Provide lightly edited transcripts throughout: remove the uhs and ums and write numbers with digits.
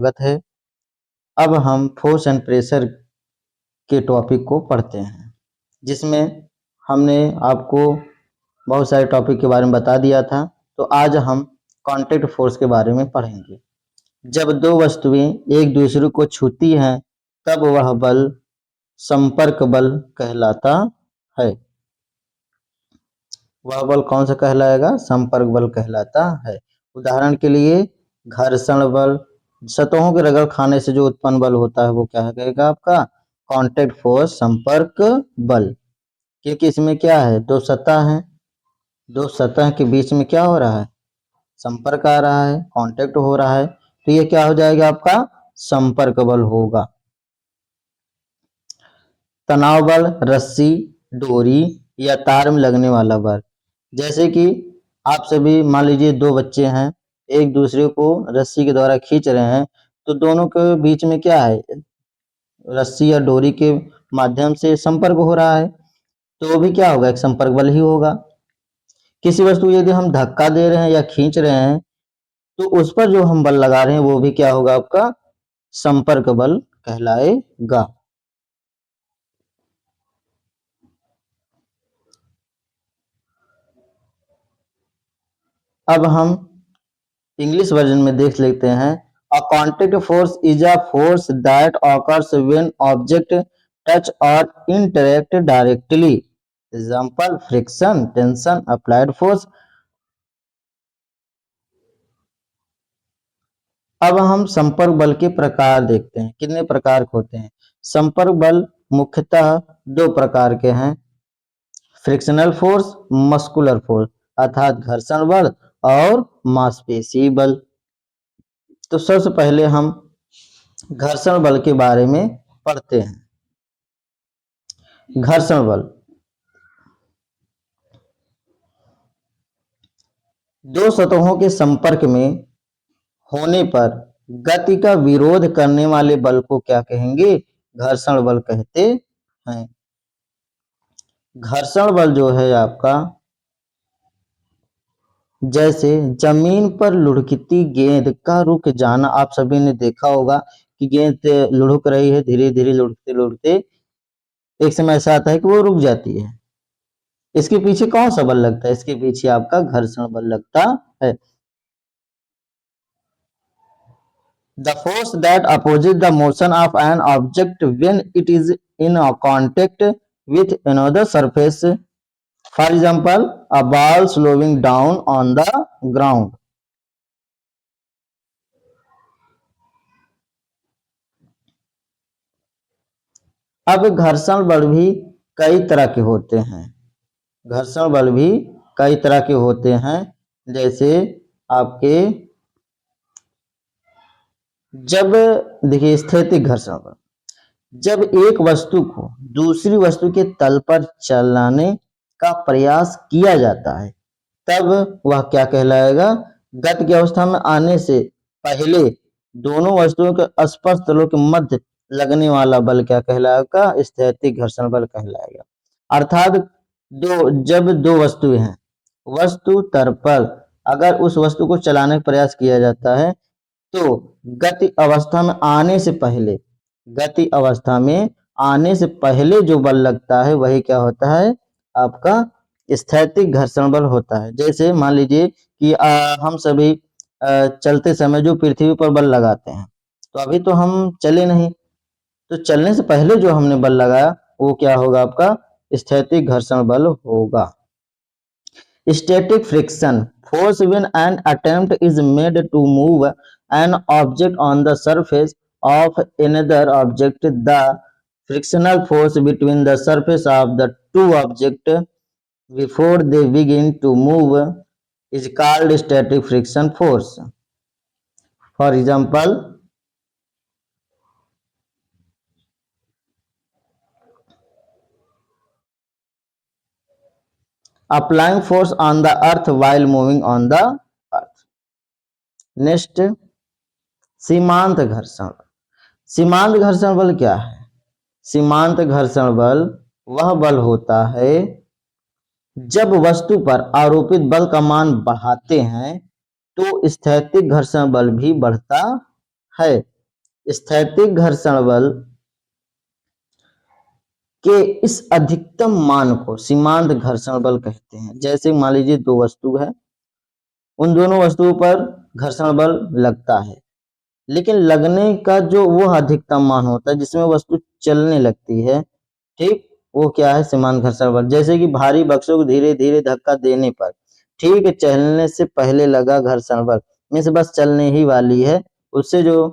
स्वागत है। अब हम फोर्स एंड प्रेशर के टॉपिक को पढ़ते हैं, जिसमें हमने आपको बहुत सारे टॉपिक के बारे में बता दिया था। तो आज हम कांटेक्ट फोर्स के बारे में पढ़ेंगे। जब दो वस्तुएं एक दूसरे को छूती हैं तब वह बल संपर्क बल कहलाता है। वह बल कौन सा कहलाएगा? संपर्क बल कहलाता है। उदाहरण के लिए घर्षण बल, सतहों के रगड़ खाने से जो उत्पन्न बल होता है वो क्या कहेगा? आपका कांटेक्ट फोर्स, संपर्क बल। क्योंकि इसमें क्या है, दो सतह हैं, दो सतह के बीच में क्या हो रहा है? संपर्क आ रहा है, कांटेक्ट हो रहा है, तो ये क्या हो जाएगा? आपका संपर्क बल होगा। तनाव बल, रस्सी, डोरी या तार में लगने वाला बल। जैसे कि आप सभी मान लीजिए दो बच्चे हैं, एक दूसरे को रस्सी के द्वारा खींच रहे हैं, तो दोनों के बीच में क्या है? रस्सी या डोरी के माध्यम से संपर्क हो रहा है, तो वो भी क्या होगा? एक संपर्क बल ही होगा। किसी वस्तु को यदि हम धक्का दे रहे हैं या खींच रहे हैं तो उस पर जो हम बल लगा रहे हैं वो भी क्या होगा? आपका संपर्क बल कहलाएगा। अब हम इंग्लिश वर्जन में देख लेते हैं। A contact force is a force that occurs when object touch और interact directly. Example friction, tension, applied force. अब हम संपर्क बल के प्रकार देखते हैं। कितने प्रकार के होते हैं? संपर्क बल मुख्यतः दो प्रकार के हैं, फ्रिक्शनल फोर्स, मस्कुलर फोर्स, अर्थात घर्षण बल और मांसपेशी बल। तो सबसे पहले हम घर्षण बल के बारे में पढ़ते हैं। घर्षण बल दो सतहों के संपर्क में होने पर गति का विरोध करने वाले बल को क्या कहेंगे? घर्षण बल कहते हैं। घर्षण बल जो है आपका, जैसे जमीन पर लुढ़कती गेंद का रुक जाना। आप सभी ने देखा होगा कि गेंद लुढ़क रही है, धीरे धीरे लुढ़कते लुढ़कते एक समय ऐसा आता है कि वो रुक जाती है। इसके पीछे कौन सा बल लगता है? इसके पीछे आपका घर्षण बल लगता है। The force that opposes the motion of an object when it is in a contact with another surface. For example, a ball slowing down on the ground. अब घर्षण बल भी कई तरह के होते हैं। घर्षण बल भी कई तरह के होते हैं, जैसे आपके जब देखिए स्थैतिक घर्षण बल, जब एक वस्तु को दूसरी वस्तु के तल पर चलाने का प्रयास किया जाता है तब वह क्या कहलाएगा? गति की अवस्था में आने से पहले दोनों वस्तुओं के स्पर्श तलों के मध्य लगने वाला बल क्या कहलाएगा? स्थैतिक घर्षण बल कहलाएगा। अर्थात जब दो वस्तुएं हैं, वस्तु तल पर अगर उस वस्तु को चलाने का प्रयास किया जाता है तो गति अवस्था में आने से पहले, गति अवस्था में आने से पहले जो बल लगता है वही क्या होता है? आपका स्थैतिक घर्षण बल होता है। जैसे मान लीजिए कि हम सभी चलते समय जो पृथ्वी पर बल लगाते हैं, तो अभी तो हम चले नहीं, तो चलने से पहले जो हमने बल लगाया वो क्या होगा? आपका स्थैतिक घर्षण बल होगा। Static friction, force when an attempt is made to move an object on the surface of another object. The frictional force between the surface of the two objects before they begin to move is called static friction force. For example, applying force on the earth while moving on the earth. Next, सीमांत घर्षण बल। सीमांत घर्षण बल क्या है? सीमांत घर्षण बल वह बल होता है जब वस्तु पर आरोपित बल का मान बढ़ाते हैं तो स्थैतिक घर्षण बल भी बढ़ता है। स्थैतिक घर्षण बल के इस अधिकतम मान को सीमांत घर्षण बल कहते हैं। जैसे मान लीजिए दो वस्तु है, उन दोनों वस्तुओं पर घर्षण बल लगता है, लेकिन लगने का जो वो अधिकतम मान होता है जिसमें वस्तु चलने लगती है, ठीक, वो क्या है, सीमांत घर्षण बल। जैसे कि भारी बक्सों को धीरे धीरे धक्का देने पर, ठीक है, चलने से पहले लगा घर्षण बल, मीन्स बस चलने ही वाली है, उससे जो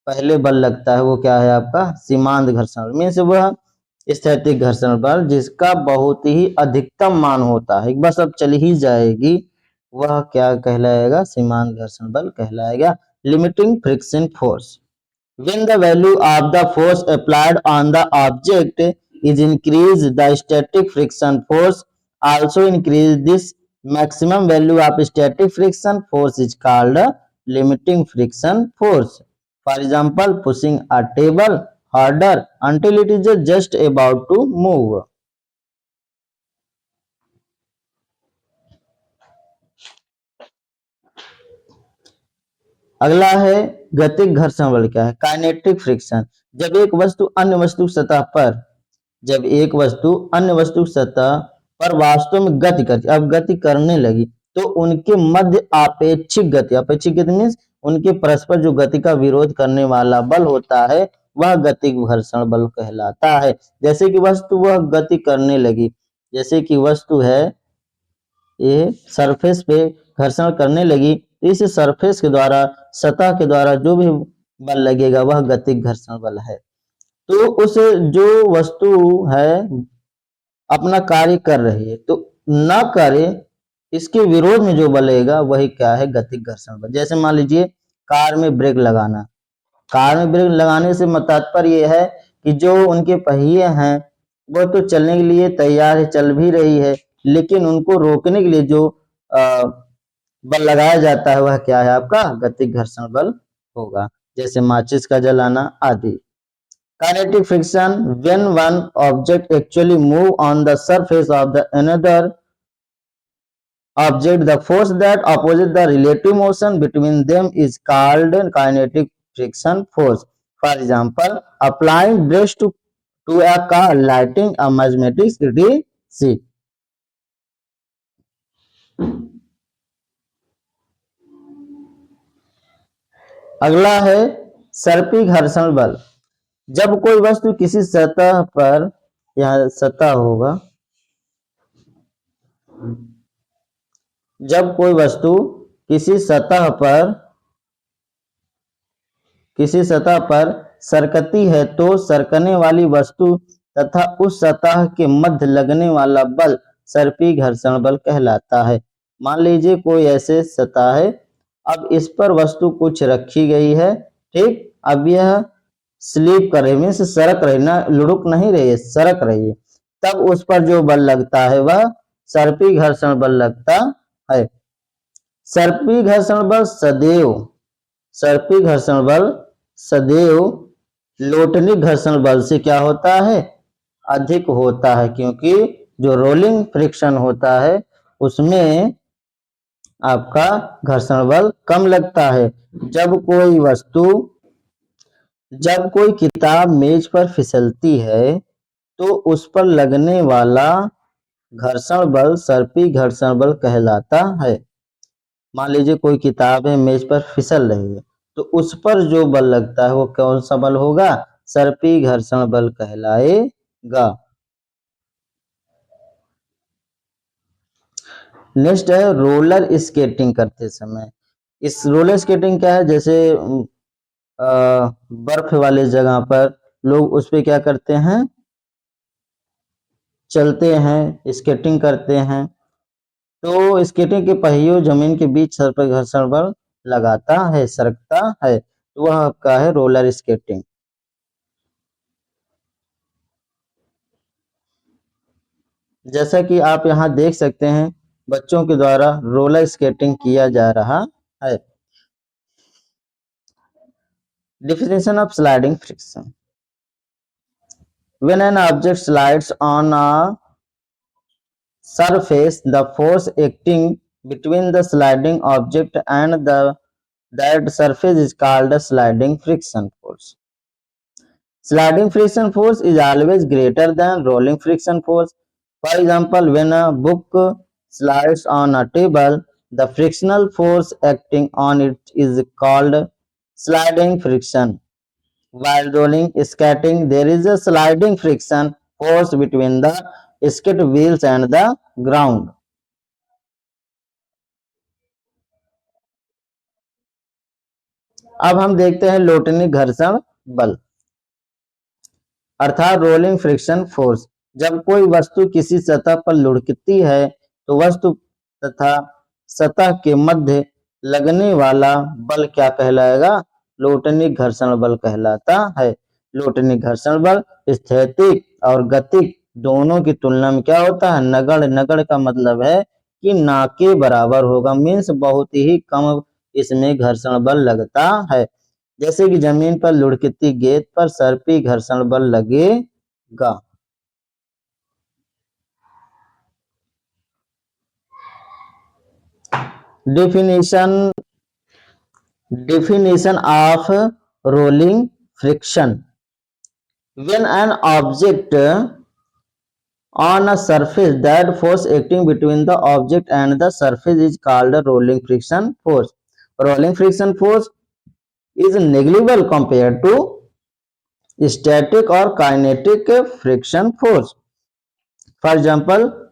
पहले बल लगता है वो क्या है आपका सीमांत घर्षण बल, मीन्स वह स्थैतिक घर्षण बल जिसका बहुत ही अधिकतम मान होता है, बस अब चल ही जाएगी, वह क्या कहलाएगा, सीमांत घर्षण बल कहलाएगा। Limiting friction force, when the value of the force applied on the object is increased, the static friction force also increase. This maximum value of static friction force is called limiting friction force. For example, pushing a table harder until it is just about to move. अगला है गतिक घर्षण बल। क्या है, kinetic friction, जब एक वस्तु अन्य वस्तु सतह पर, जब एक वस्तु अन्य वस्तु सतह पर वास्तव में गति करती, अब गति करने लगी, तो उनके मध्य आपेक्षिक गति, अपेक्षिक गति मीन्स उनके परस्पर जो गति का विरोध करने वाला बल होता है वह गतिक घर्षण बल कहलाता है। जैसे कि वस्तु वह गति करने लगी, जैसे कि वस्तु है ये सरफेस पे घर्षण करने लगी, तो इस सरफेस के द्वारा, सतह के द्वारा जो भी बल लगेगा वह गतिक घर्षण बल है। तो उस जो वस्तु है अपना कार्य कर रही है तो न करे इसके विरोध में जो बलेगा वही क्या है, गतिक घर्षण बल। जैसे मान लीजिए कार में ब्रेक लगाना, कार में ब्रेक लगाने से तात्पर्य ये है कि जो उनके पहिए हैं वो तो चलने के लिए तैयार है, चल भी रही है, लेकिन उनको रोकने के लिए जो बल लगाया जाता है वह क्या है, आपका गतिक घर्षण बल होगा। जैसे माचिस का जलाना आदि। Kinetic friction, when one object actually move on the surface of the another object, the force that opposes the relative motion between them is called kinetic friction force. For example, applying brakes to a car lighting a mathematics DC. अगला है सर्पी घर्षण बल। जब कोई वस्तु किसी सतह पर, यह सतह होगा, जब कोई वस्तु किसी सतह पर सरकती है तो सरकने वाली वस्तु तथा उस सतह के मध्य लगने वाला बल सर्पी घर्षण बल कहलाता है। मान लीजिए कोई ऐसे सतह है, अब इस पर वस्तु कुछ रखी गई है, ठीक, अब यह स्लिप कर रही है, मीन्स सरक रही, ना लुढ़क नहीं रही है, सरक रही है, तब उस पर जो बल लगता है वह सर्पी घर्षण बल लगता है। सर्पी घर्षण बल सदैव लोटनिक घर्षण बल से क्या होता है, अधिक होता है, क्योंकि जो रोलिंग फ्रिक्शन होता है उसमें आपका घर्षण बल कम लगता है। जब कोई किताब मेज पर फिसलती है तो उस पर लगने वाला घर्षण बल सर्पी घर्षण बल कहलाता है। मान लीजिए कोई किताब है मेज पर फिसल रही है तो उस पर जो बल लगता है वो कौन सा बल होगा, सर्पी घर्षण बल कहलाएगा। नेक्स्ट है रोलर स्केटिंग करते समय। इस रोलर स्केटिंग क्या है, जैसे बर्फ वाले जगह पर लोग उस पे क्या करते हैं, चलते हैं, स्केटिंग करते हैं, तो स्केटिंग के पहियों जमीन के बीच सर पर घर्षण बल लगाता है, सरकता है, तो वह आपका है रोलर स्केटिंग। जैसा कि आप यहाँ देख सकते हैं बच्चों के द्वारा रोलर स्केटिंग किया जा रहा है। Definition of sliding friction. When an object slides on a surface, the force acting between the sliding object and the that surface is called a sliding friction force. Sliding friction force is always greater than rolling friction force. For example, when a book slides on a table, the frictional force acting on it is called sliding friction. While rolling skating, there is a sliding friction force between the skate wheels and the ground. अब हम देखते हैं लोटनी घर्षण बल अर्थात rolling friction force. जब कोई वस्तु किसी सतह पर लुढ़कती है तो वस्तु तथा सतह के मध्य लगने वाला बल क्या कहलाएगा? लोटनी घर्षण बल कहलाता है। लोटनी घर्षण बल स्थैतिक और गतिक दोनों की तुलना में क्या होता है? नगण्य। नगण्य का मतलब है कि ना के बराबर होगा, मीन्स बहुत ही कम इसमें घर्षण बल लगता है। जैसे कि जमीन पर लुढ़कती गेंद पर सर्पी घर्षण बल लगेगा। Definition of rolling friction. When an object on a surface, that force acting between the object and the surface is called a rolling friction force. Rolling friction force is negligible compared to static or kinetic friction force. For example,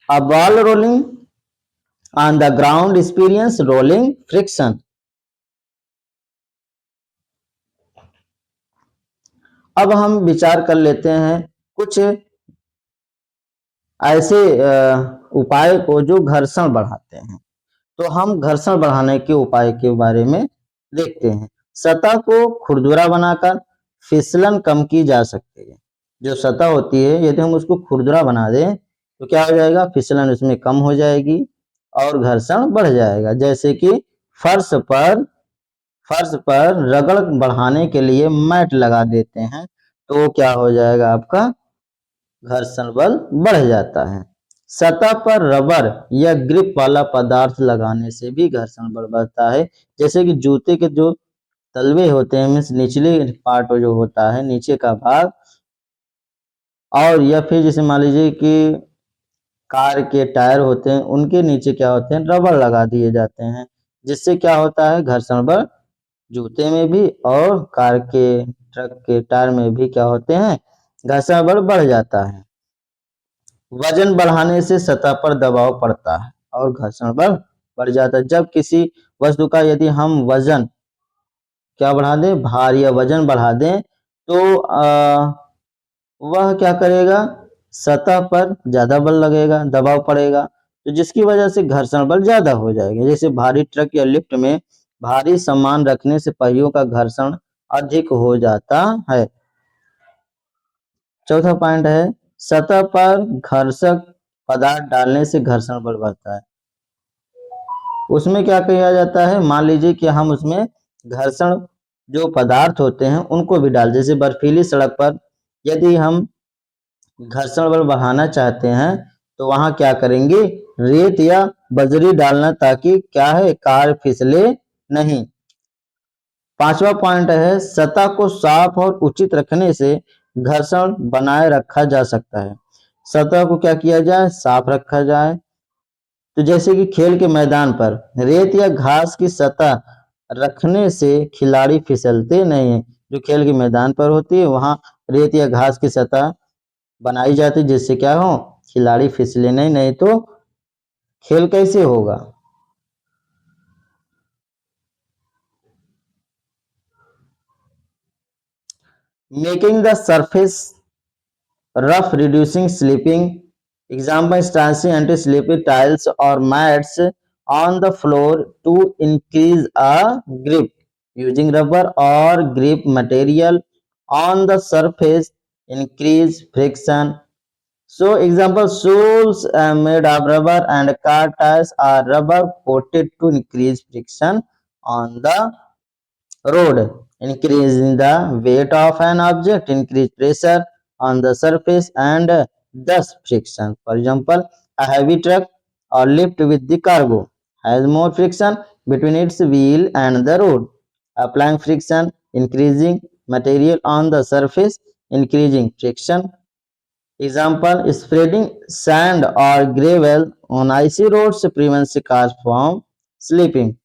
a ball rolling on the ground experience rolling friction. अब हम विचार कर लेते हैं कुछ ऐसे उपाय को जो घर्षण बढ़ाते हैं। तो हम घर्षण बढ़ाने के उपाय के बारे में देखते हैं। सतह को खुरदुरा बनाकर फिसलन कम की जा सकती है। जो सतह होती है यदि हम उसको खुरदुरा बना दें तो क्या हो जाएगा? फिसलन उसमें कम हो जाएगी और घर्षण बढ़ जाएगा। जैसे कि फर्श पर रगड़ बढ़ाने के लिए मैट लगा देते हैं तो क्या हो जाएगा? आपका घर्षण बल बढ़ जाता है। सतह पर रबर या ग्रिप वाला पदार्थ लगाने से भी घर्षण बल बढ़ता है। जैसे कि जूते के जो तलवे होते हैं, मीन्स निचले पार्ट जो होता है, नीचे का भाग, और या फिर जैसे मान लीजिए कि कार के टायर होते हैं, उनके नीचे क्या होते हैं? रबर लगा दिए जाते हैं, जिससे क्या होता है? घर्षण बल जूते में भी और कार के ट्रक के टायर में भी क्या होते हैं? घर्षण बल बढ़ जाता है। वजन बढ़ाने से सतह पर दबाव पड़ता है और घर्षण बल बढ़ जाता है। जब किसी वस्तु का यदि हम वजन क्या बढ़ा दें? भार या वजन बढ़ा दें तो वह क्या करेगा? सतह पर ज्यादा बल लगेगा, दबाव पड़ेगा, तो जिसकी वजह से घर्षण बल ज्यादा हो जाएगा। जैसे भारी ट्रक या लिफ्ट में भारी सामान रखने से पहियों का घर्षण अधिक हो जाता है। चौथा पॉइंट है सतह पर घर्षक पदार्थ डालने से घर्षण बल बढ़ता है। उसमें क्या किया जाता है? मान लीजिए कि हम उसमें घर्षण जो पदार्थ होते हैं उनको भी डाल, जैसे बर्फीली सड़क पर यदि हम घर्षण बल बढ़ाना चाहते हैं तो वहां क्या करेंगे? रेत या बजरी डालना, ताकि क्या है? कार फिसले नहीं। पांचवा पॉइंट है सतह को साफ और उचित रखने से घर्षण बनाए रखा जा सकता है। सतह को क्या किया जाए? साफ रखा जाए। तो जैसे कि खेल के मैदान पर रेत या घास की सतह रखने से खिलाड़ी फिसलते नहीं है। जो खेल के मैदान पर होती है वहां रेत या घास की सतह बनाई जाती है, जिससे क्या हो? खिलाड़ी फिसले नहीं तो खेल कैसे होगा? Making the surface rough, reducing slipping. Example, instancing anti-slippery tiles or mats on the floor to increase a grip. Using rubber or grip material on the surface increase friction. So example, shoes made of rubber and car tires are rubber coated to increase friction on the road. Increasing the weight of an object increase pressure on the surface and thus friction. For example, a heavy truck or lift with the cargo has more friction between its wheel and the road. Applying friction, increasing material on the surface, increasing friction. Example, spreading sand or gravel on icy roads prevents cars from slipping.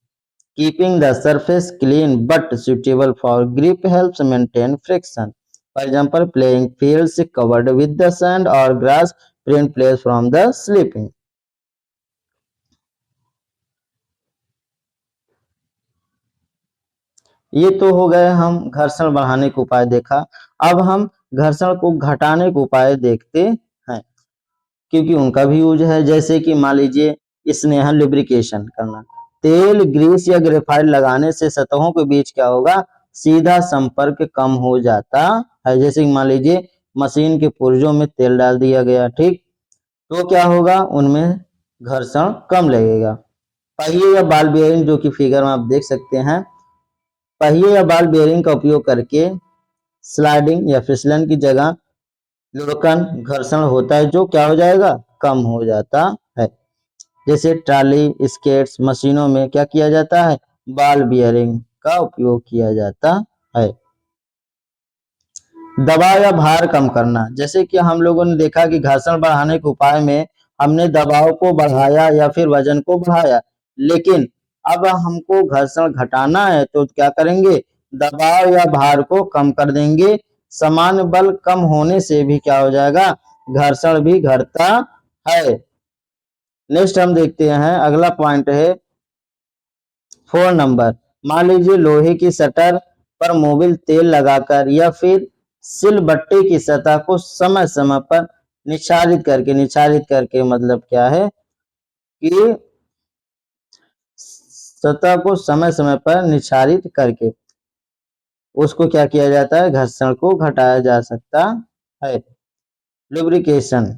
Keeping the surface clean but suitable for grip helps maintain friction. For example, playing fields covered with the sand or grass prevent players from the slipping. ये तो हो गए हम घर्षण बढ़ाने के उपाय देखा। अब हम घर्षण को घटाने के उपाय देखते हैं, क्योंकि उनका भी यूज है। जैसे कि मान लीजिए स्नेहन लुब्रिकेशन करना, तेल, ग्रीस या ग्रेफाइट लगाने से सतहों के बीच क्या होगा, सीधा संपर्क कम हो जाता है। जैसे कि मान लीजिए मशीन के पुर्जों में तेल डाल दिया गया, ठीक, तो क्या होगा, उनमें घर्षण कम लगेगा। पहिए या बॉल बेयरिंग, जो कि फिगर में आप देख सकते हैं, पहिए या बॉल बेयरिंग का उपयोग करके स्लाइडिंग या फिसलन की जगह लुढ़कन घर्षण होता है, जो क्या हो जाएगा, कम हो जाता है। जैसे ट्रॉली, स्केट्स मशीनों में क्या किया जाता है, बॉल बेयरिंग का उपयोग किया जाता है। दबाव या भार कम करना, जैसे कि हम लोगों ने देखा कि घर्षण बढ़ाने के उपाय में हमने दबाव को बढ़ाया या फिर वजन को बढ़ाया, लेकिन अब हमको घर्षण घटाना है तो क्या करेंगे, दबाव या भार को कम कर देंगे। समान बल कम होने से भी क्या हो जाएगा, घर्षण भी घटता है। नेक्स्ट हम देखते हैं, अगला पॉइंट है 4 नंबर। मान लीजिए लोहे की शटर पर मोबिल तेल लगाकर या फिर सिलबट्टे की सतह को समय समय पर निछारित करके मतलब क्या है कि सतह को समय समय पर निछारित करके उसको क्या किया जाता है, घर्षण को घटाया जा सकता है। Lubrication,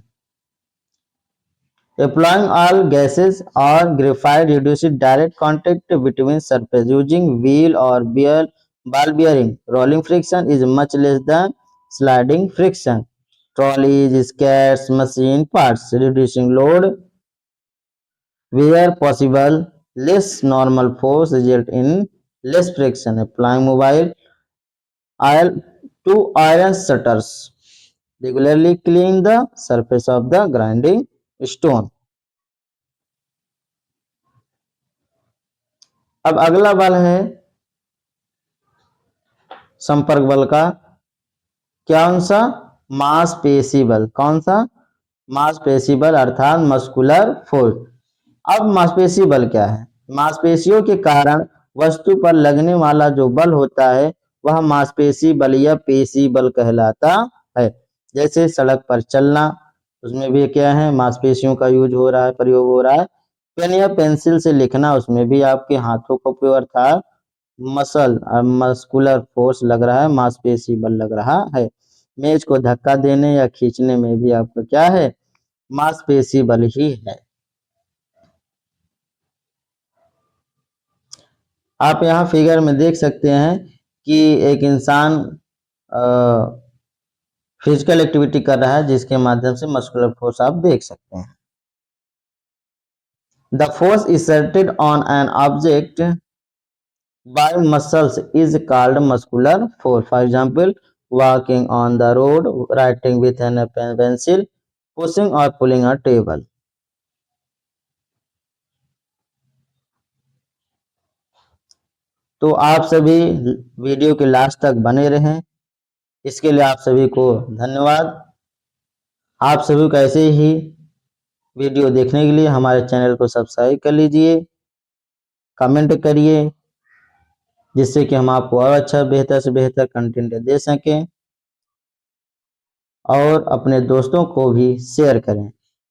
applying all gases or graphite reduces direct contact between surface. Using wheel or ball bearing, rolling friction is much less than sliding friction. Trolleys, skates, machine parts, reducing load where possible. Less normal force result in less friction. Applying mobile oil to iron shutters regularly clean the surface of the grinding stone. अब अगला बल है संपर्क बल का, कौन सा, मांसपेशी बल। कौन सा, मांसपेशी बल अर्थात मस्कुलर फोर्स। अब मांसपेशी बल क्या है, मांसपेशियों के कारण वस्तु पर लगने वाला जो बल होता है वह मांसपेशी बल या पेशी बल कहलाता है। जैसे सड़क पर चलना, उसमें भी क्या है, मांसपेशियों का यूज हो रहा है, प्रयोग हो रहा है। पेन या पेंसिल से लिखना, उसमें भी आपके हाथों का उपयोग अर्थात मसल और मस्कुलर फोर्स लग रहा है, मांसपेशी बल लग रहा है। मेज को धक्का देने या खींचने में भी आपका क्या है, मांसपेशी बल ही है। आप यहाँ फिगर में देख सकते हैं कि एक इंसान फिजिकल एक्टिविटी कर रहा है, जिसके माध्यम से मस्कुलर फोर्स आप देख सकते हैं। The force exerted on an object by muscles is called muscular force. For example, walking on the road, writing with a pencil, pushing or pulling a table. तो आप सभी वीडियो के लास्ट तक बने रहें, इसके लिए आप सभी को धन्यवाद। आप सभी को ऐसे ही वीडियो देखने के लिए हमारे चैनल को सब्सक्राइब कर लीजिए, कमेंट करिए, जिससे कि हम आपको और अच्छा बेहतर से बेहतर कंटेंट दे सकें, और अपने दोस्तों को भी शेयर करें।